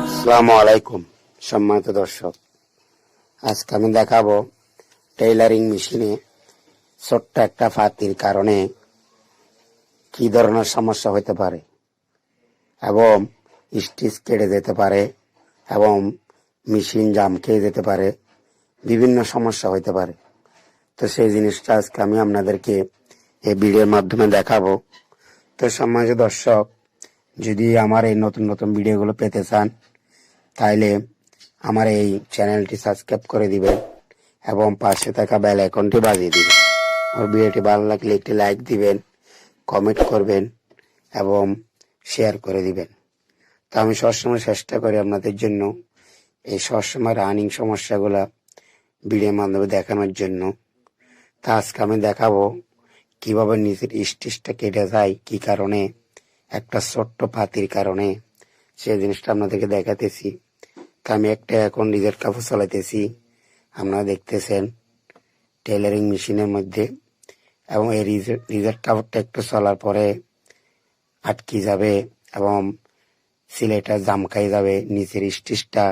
আসসালামু আলাইকুম সম্মানিত দর্শক, আজকে আমি দেখাবো টেইলারিং মেশিনে ছোট্ট একটা ফাতির কারণে কি ধরনের সমস্যা হতে পারে এবং স্টিচ কেটে যেতে পারে এবং মেশিন জাম খেয়ে যেতে পারে, বিভিন্ন সমস্যা হতে পারে। তো সেই জিনিসটা আজকে আমি আপনাদেরকে এই ভিডিওর মাধ্যমে দেখাবো। তো সম্মানিত দর্শক, যদি আমার এই নতুন নতুন ভিডিওগুলো পেতে চান তাইলে আমার এই চ্যানেলটি সাবস্ক্রাইব করে দিবেন এবং পাশে থাকা বেল আইকনটি বাজিয়ে দিবেন। আর ভিডিওটি ভালো লাগলে একটি লাইক দিবেন, কমেন্ট করবেন এবং শেয়ার করে দিবেন। তো আমি সবসময় চেষ্টা করি আপনাদের জন্য এই সবসময় রানিং সমস্যাগুলা ভিডিওর মাধ্যমে দেখানোর জন্য। তা আজকে আমি দেখাবো কিভাবে নিজের স্টিচটা কেটে যায়, কি কারণে, একটা ছোট্ট পাতির কারণে। সেই জিনিসটা আপনাদেরকে দেখাতেছি। তা আমি একটা এখন নিজের কাপড় চালাইতেছি, আপনারা দেখতেছেন টেলারিং মেশিনের মধ্যে, এবং এই নিজের কাপড়টা একটু চলার পরে আটকে যাবে এবং সিলাইটা জামকাই যাবে, নিচের স্টিচটা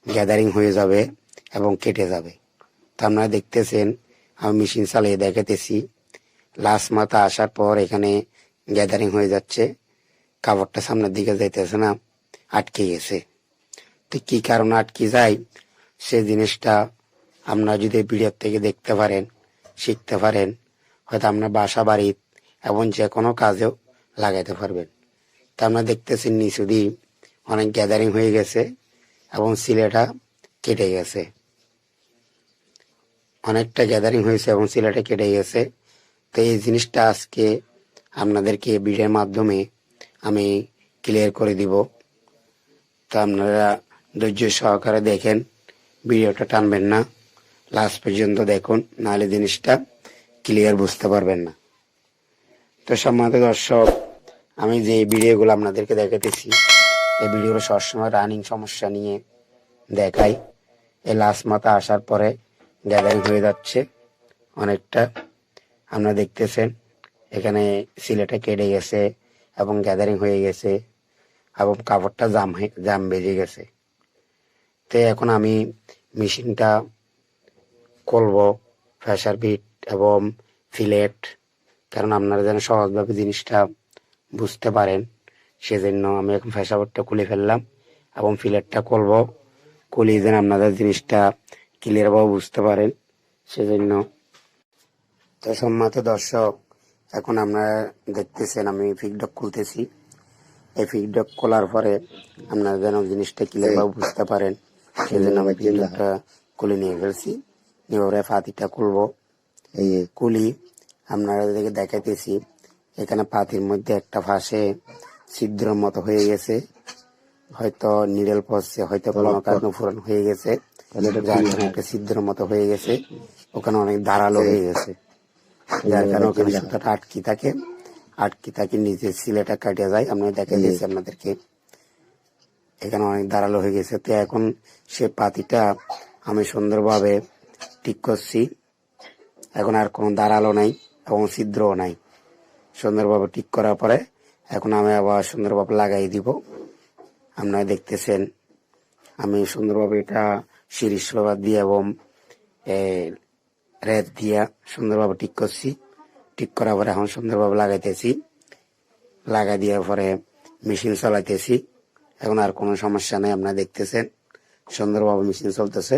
গ্যাদারিং হয়ে যাবে এবং কেটে যাবে। তা আপনারা দেখতেছেন আমি মেশিন চালিয়ে দেখাতেছি, লাস্ট মাথা আসার পর এখানে গ্যাদারিং হয়ে যাচ্ছে, কাপড়টা সামনের দিকে যাইতেছে না, আটকে গেছে। তো কি কারণে আটকে যায় সে জিনিসটা আপনারা যদি ভিডিও থেকে দেখতে পারেন, শিখতে পারেন, হয়তো আপনার বাসা বাড়ি এবং যে কোনো কাজেও লাগাইতে পারবেন। তা আপনারা দেখতেছেন নিচু দিয়ে অনেক গ্যাদারিং হয়ে গেছে এবং সিলাইটা কেটে গেছে, অনেকটা গ্যাদারিং হয়েছে এবং সিলাইটা কেটে গেছে। তো এই জিনিসটা আজকে আপনাদেরকে ভিডিওর মাধ্যমে আমি ক্লিয়ার করে দিব। তো আপনারা ধৈর্য সহকারে দেখেন, ভিডিওটা টানবেন না, লাস্ট পর্যন্ত দেখুন, নাহলে জিনিসটা ক্লিয়ার বুঝতে পারবেন না। তো সম্মানিত দর্শক, আমি যে ভিডিওগুলো আপনাদেরকে দেখাতেছি এই ভিডিওগুলো সবসময় রানিং সমস্যা নিয়ে দেখাই। এই লাস্ট মাথা আসার পরে গ্যাদারিং হয়ে যাচ্ছে অনেকটা, আপনারা দেখতেছেন এখানে সিলাইটা কেটে গেছে এবং গ্যাদারিং হয়ে গেছে এবং কাপড়টা জাম বেজে গেছে। তো এখন আমি মেশিনটা খুলবো, প্রেসার বিট এবং ফিলেট, কারণ আপনারা যেন সহজভাবে জিনিসটা বুঝতে পারেন সেজন্য আমি এখন প্রেসার বিটটা খুলে ফেললাম এবং ফিলেটটা খুলবো, খুলিয়ে যেন আপনাদের জিনিসটা ক্লিয়ারভাবে বুঝতে পারেন সেজন্য। তো সম্মানিত দর্শক, এখন আপনারা দেখতেছেন আমি ফিডব্যাক খুলতেছি। এই ফিডব্যাক খোলার পরে আপনারা যেন জিনিসটা ক্লিয়ারভাবে বুঝতে পারেন সেজন্য আমি ফিডব্যাকটা খুলে নিয়ে ফেলছি। এবারে পাতিটা খুলবো, এই খুলি আপনারা দেখাইতেছি। এখানে পাতির মধ্যে একটা পাশে ছিদ্রের মতো হয়ে গেছে, হয়তো নিডেল পড়ছে, হয়তো কোনো কারণে ফুরান হয়ে গেছে, একটা ছিদ্রের মতো হয়ে গেছে, ওখানে অনেক ধারালো হয়ে গেছে, যার কারণে ওখানে সুতাটা আটকি থাকে নিচে সিলাইটা কাটিয়ে যায়। আমরা দেখা দিয়েছি আপনাদেরকে, এখানে অনেক ধারালো হয়ে গেছে। তো এখন সে পাতিটা আমি সুন্দরভাবে ঠিক করছি, এখন আর কোনো ধারালো নাই এবং ছিদ্রও নাই। সুন্দরভাবে ঠিক করার পরে এখন আমি আবার সুন্দরভাবে লাগাই দিব। আপনারা দেখতেছেন আমি সুন্দরভাবে এটা শিরিষ রবার দিয়ে এবং রেত দিয়া সুন্দরভাবে ঠিক করছি। ঠিক করার পরে এখন সুন্দরভাবে লাগাইতেছি, লাগাই দেওয়ার পরে মেশিন চালাইতেছি। এখন আর কোনো সমস্যা নেই, আপনারা দেখতেছেন সুন্দরভাবে মেশিন চলতেছে,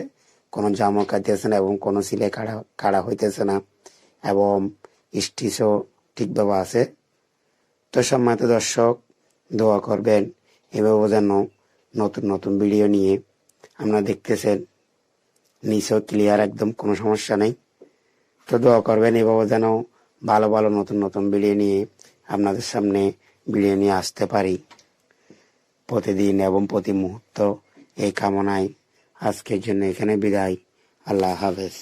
কোনো জামও কাটতেছে না এবং কোনো সিলাই কাড়া হইতেছে না এবং স্টিচও ঠিকভাবে আছে। তো সম্মানিত দর্শক, দোয়া করবেন এভাবে যেন নতুন নতুন ভিডিও নিয়ে, আপনারা দেখতেছেন নিচেও ক্লিয়ার, একদম কোনো সমস্যা নেই। তো দোয়া করবেন এভাবে যেন ভালো ভালো নতুন নতুন ভিডিও নিয়ে আপনাদের সামনে ভিডিও নিয়ে আসতে পারি প্রতিদিন এবং প্রতি মুহূর্ত। এই কামনায় আজকের জন্য এখানে বিদায়। আল্লাহ হাফেজ।